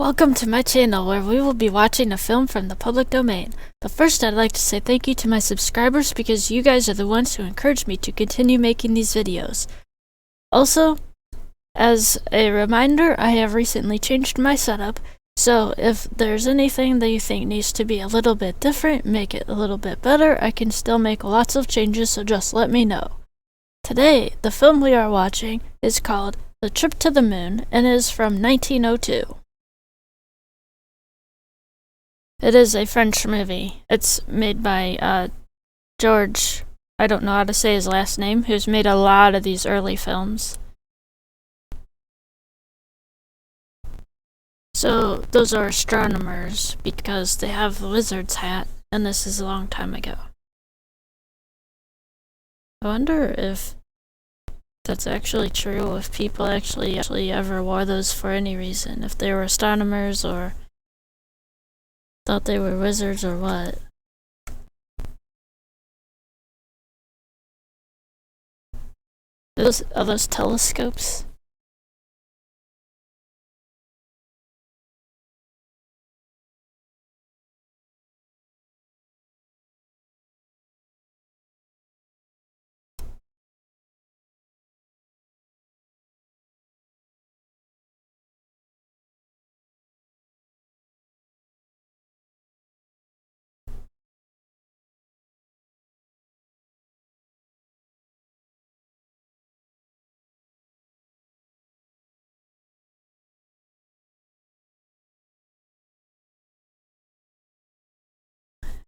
Welcome to my channel where we will be watching a film from the public domain. But first I'd like to say thank you to my subscribers because you guys are the ones who encourage me to continue making these videos. Also, as a reminder, I have recently changed my setup, so if there's anything that you think needs to be a little bit different, make it a little bit better, I can still make lots of changes, so just let me know. Today, the film we are watching is called The Trip to the Moon and is from 1902. It is a French movie. It's made by George, I don't know how to say his last name, who's made a lot of these early films. So those are astronomers because they have the wizard's hat, and this is a long time ago. I wonder if that's actually true, if people actually ever wore those for any reason, if they were astronomers or thought they were wizards or what. Are those telescopes?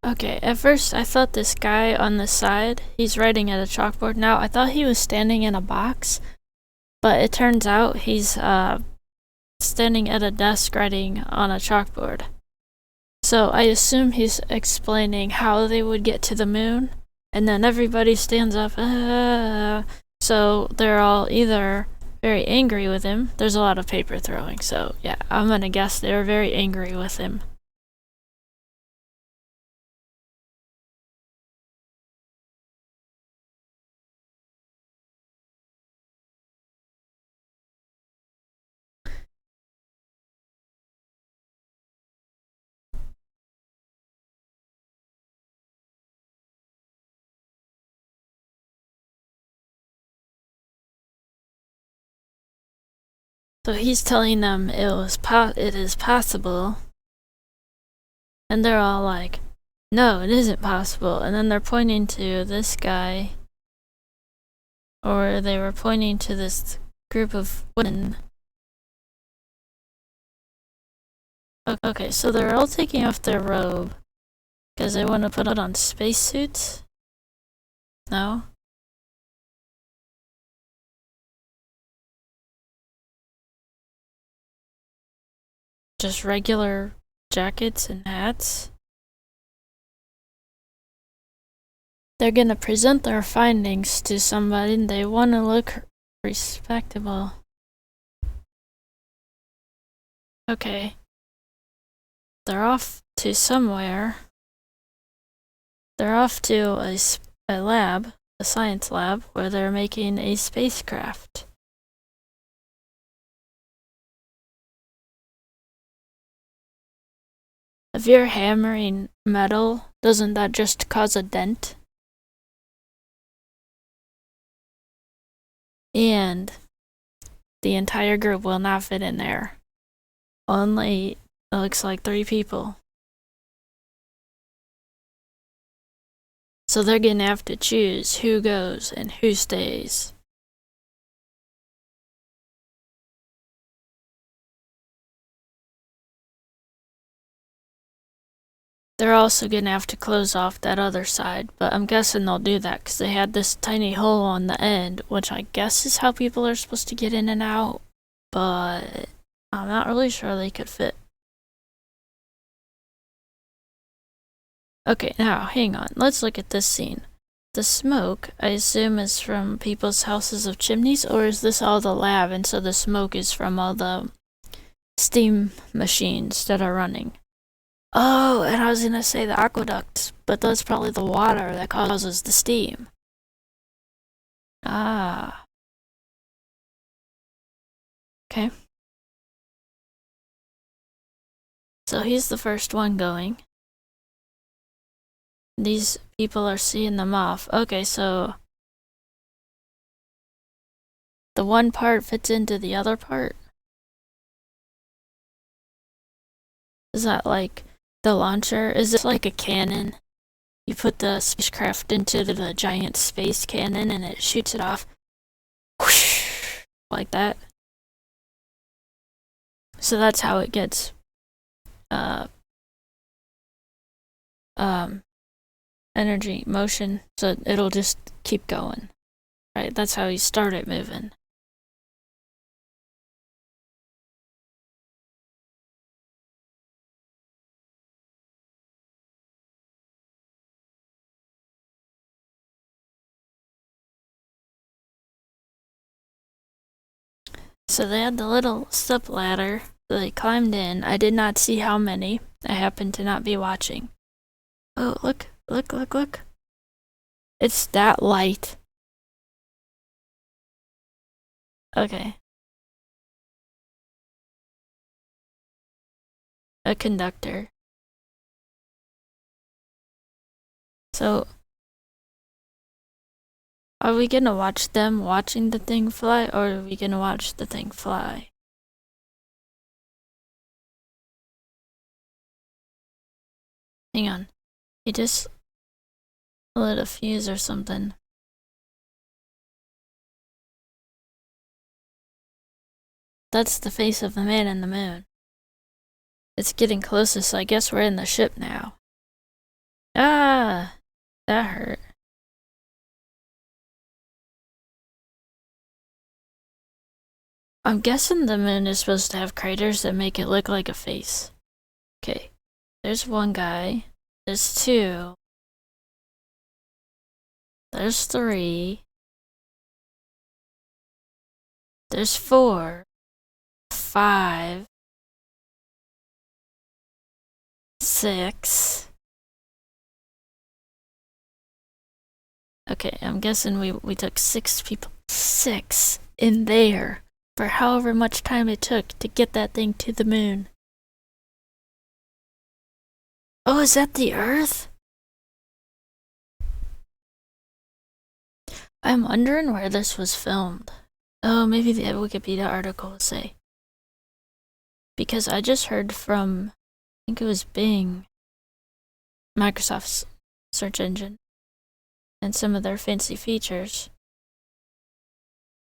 Okay, at first I thought this guy on the side, he's writing at a chalkboard now. I thought he was standing in a box, but it turns out he's standing at a desk writing on a chalkboard. So I assume he's explaining how they would get to the moon, and then everybody stands up. So they're all either very angry with him. There's a lot of paper throwing, so yeah, I'm gonna guess they're very angry with him. So he's telling them it is possible, and they're all like, no, it isn't possible. And then they're pointing to this guy, or they were pointing to this group of women. Okay, so they're all taking off their robe because they want to put on spacesuits? No? Just regular jackets and hats? They're gonna present their findings to somebody and they want to look respectable. Okay. They're off to somewhere. They're off to a lab, a science lab, where they're making a spacecraft. If you're hammering metal, doesn't that just cause a dent? And the entire group will not fit in there. Only, it looks like 3 people. So they're gonna have to choose who goes and who stays. They're also gonna have to close off that other side, but I'm guessing they'll do that because they had this tiny hole on the end, which I guess is how people are supposed to get in and out, but I'm not really sure they could fit. Okay, now hang on, let's look at this scene. The smoke, I assume, is from people's houses of chimneys, or is this all the lab and so the smoke is from all the steam machines that are running? Oh, and I was gonna say the aqueducts, but that's probably the water that causes the steam. Ah. Okay. So he's the first one going. These people are seeing them off. Okay, so the one part fits into the other part? Is that like the launcher? Is it like a cannon? You put the spacecraft into the giant space cannon and it shoots it off. Whoosh, like that. So that's how it gets energy, motion, so it'll just keep going. Right? That's how you start it moving. So they had the little step ladder. So they climbed in. I did not see how many. I happened to not be watching. Oh, look, look, look, look. It's that light. Okay. A conductor. So, are we gonna watch them watching the thing fly, or are we gonna watch the thing fly? Hang on. He just lit a fuse or something. That's the face of the man in the moon. It's getting closer, so I guess we're in the ship now. Ah! That hurt. I'm guessing the moon is supposed to have craters that make it look like a face. Okay. There's one guy. There's two. There's three. There's 4. 5. 6. Okay, I'm guessing we took 6 people. 6 in there for however much time it took to get that thing to the moon. Oh, is that the Earth? I'm wondering where this was filmed. Oh, maybe the Wikipedia article will say. Because I just heard from, I think it was Bing, Microsoft's search engine, and some of their fancy features.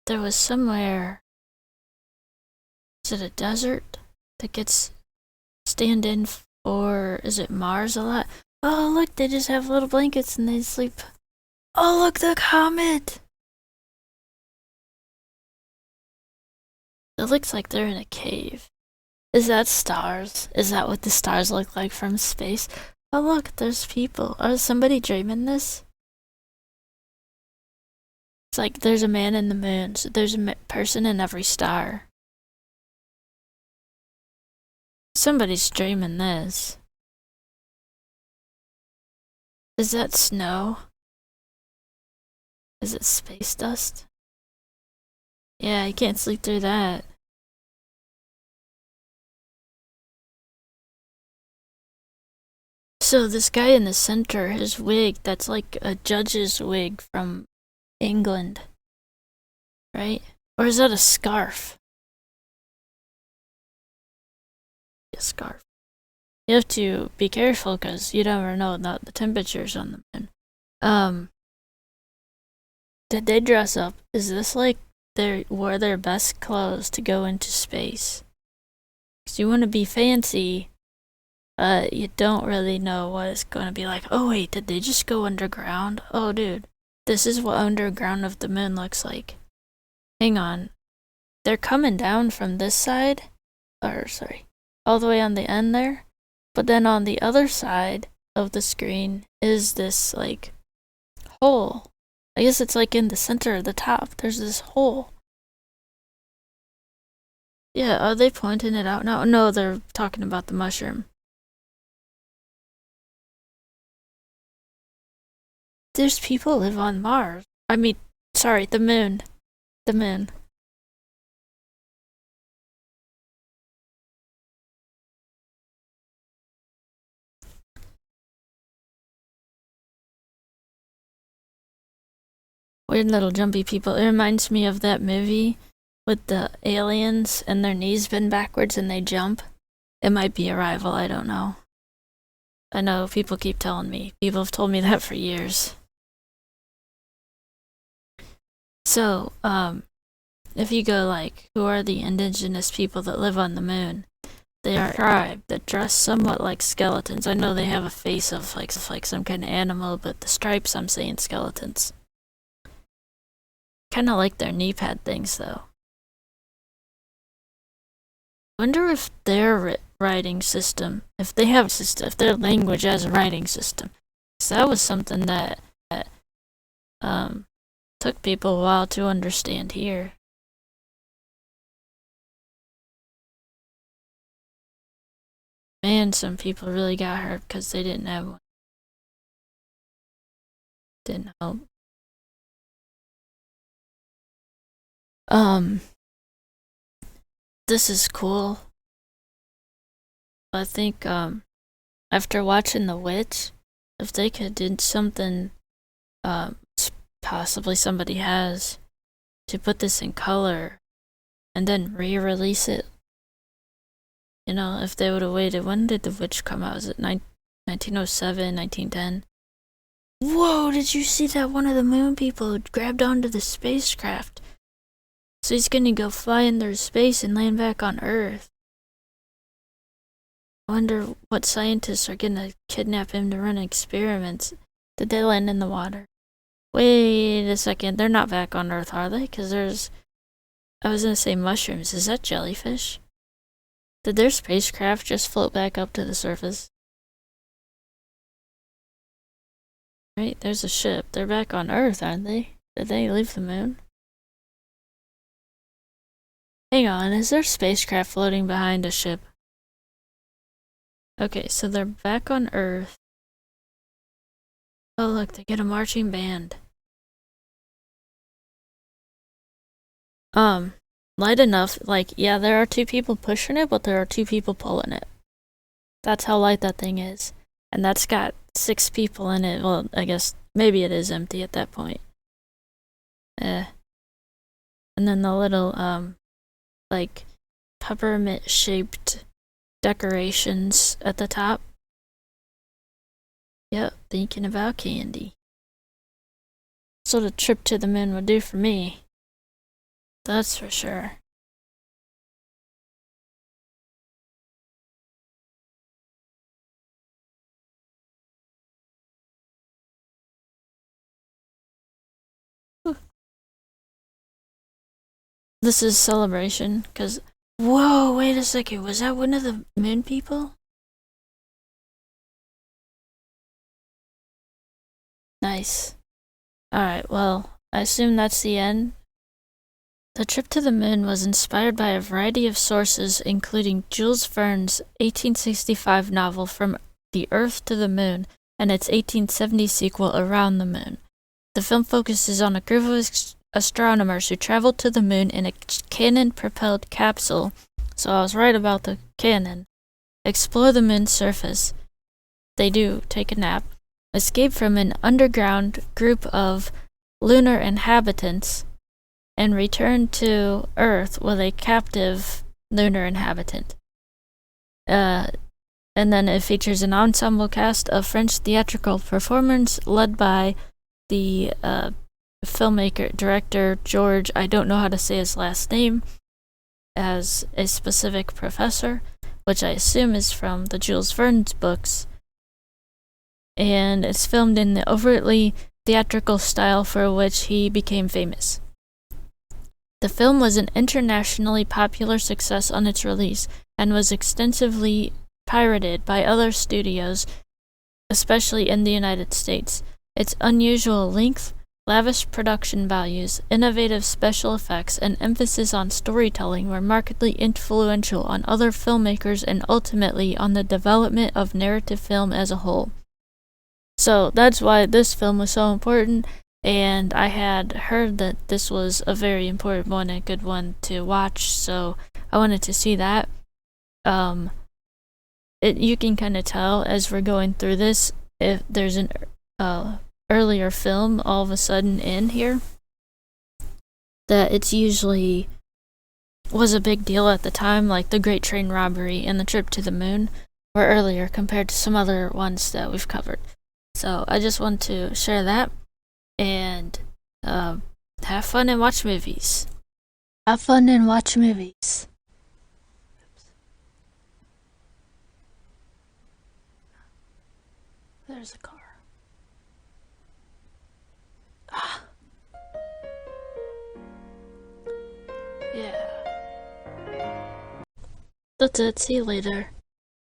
There was somewhere, is it a desert that gets stand in for, is it Mars a lot? Oh, look, they just have little blankets and they sleep. Oh, look, the comet! It looks like they're in a cave. Is that stars? Is that what the stars look like from space? Oh, look, there's people. Oh, is somebody dreaming this? It's like there's a man in the moon, so there's a person in every star. Somebody's dreaming this. Is that snow? Is it space dust? Yeah, you can't sleep through that. So this guy in the center, his wig, that's like a judge's wig from England, right? Or is that a scarf? A scarf. You have to be careful because you never know the temperatures on the moon. Did they dress up? Is this like they wore their best clothes to go into space? Because you want to be fancy, but you don't really know what it's going to be like. Oh wait, did they just go underground? Oh dude, this is what underground of the moon looks like. Hang on. They're coming down from this side, or sorry, all the way on the end there. But then on the other side of the screen is this like hole. I guess it's like in the center of the top. There's this hole. Yeah, are they pointing it out now? No, they're talking about the mushroom. There's people live on Mars. I mean, sorry, the moon. The moon. Weird little jumpy people. It reminds me of that movie with the aliens and their knees bend backwards and they jump. It might be Arrival, I don't know. I know people keep telling me. People have told me that for years. So, if you go like, who are the indigenous people that live on the moon? They are a tribe that dress somewhat like skeletons. I know they have a face of like some kind of animal, but the stripes, I'm saying skeletons. Kind of like their knee pad things, though. Wonder if their writing system, if they have a system, if their language has a writing system. So that was something that took people a while to understand here. Man, some people really got hurt because they didn't have one. Didn't help. This is cool. I think, after watching The Witch, if they could did something, possibly somebody has, to put this in color and then re-release it. You know, if they would have waited, when did The Witch come out? Was it 1907, 1910? Whoa, did you see that one of the moon people grabbed onto the spacecraft? So he's gonna go fly into space and land back on Earth. I wonder what scientists are gonna kidnap him to run experiments. Did they land in the water? Wait a second, they're not back on Earth, are they? Because I was gonna say mushrooms. Is that jellyfish? Did their spacecraft just float back up to the surface? Right, there's a ship. They're back on Earth, aren't they? Did they leave the moon? Hang on, is there spacecraft floating behind a ship? Okay, so they're back on Earth. Oh look, they get a marching band. Light enough, like, yeah, there are 2 people pushing it, but there are 2 people pulling it. That's how light that thing is. And that's got 6 people in it. Well, I guess maybe it is empty at that point. And then the little, like, peppermint-shaped decorations at the top. Yep, thinking about candy. That's what a trip to the moon would do for me. That's for sure. This is Celebration, because... Whoa, wait a second, was that one of the moon people? Nice. Alright, well, I assume that's the end. The trip to the moon was inspired by a variety of sources, including Jules Verne's 1865 novel From the Earth to the Moon and its 1870 sequel Around the Moon. The film focuses on a group of astronomers who traveled to the moon in a cannon-propelled capsule, so I was right about the cannon, explore the moon's surface. They do take a nap, escape from an underground group of lunar inhabitants, and return to Earth with a captive lunar inhabitant. And then it features an ensemble cast of French theatrical performers led by the filmmaker, director George, I don't know how to say his last name, as a specific professor, which I assume is from the Jules Verne's books. And it's filmed in the overtly theatrical style for which he became famous. The film was an internationally popular success on its release and was extensively pirated by other studios, especially in the United States. Its unusual length, lavish production values, innovative special effects, and emphasis on storytelling were markedly influential on other filmmakers and ultimately on the development of narrative film as a whole. So that's why this film was so important. And I had heard that this was a very important one, a good one to watch, so I wanted to see that. You can kind of tell as we're going through this if there's an earlier film all of a sudden in here. that it's usually was a big deal at the time, like the Great Train Robbery and the Trip to the Moon were earlier compared to some other ones that we've covered. So I just want to share that and have fun and watch movies. Have fun and watch movies. There's a car. Yeah. That's it. See you later.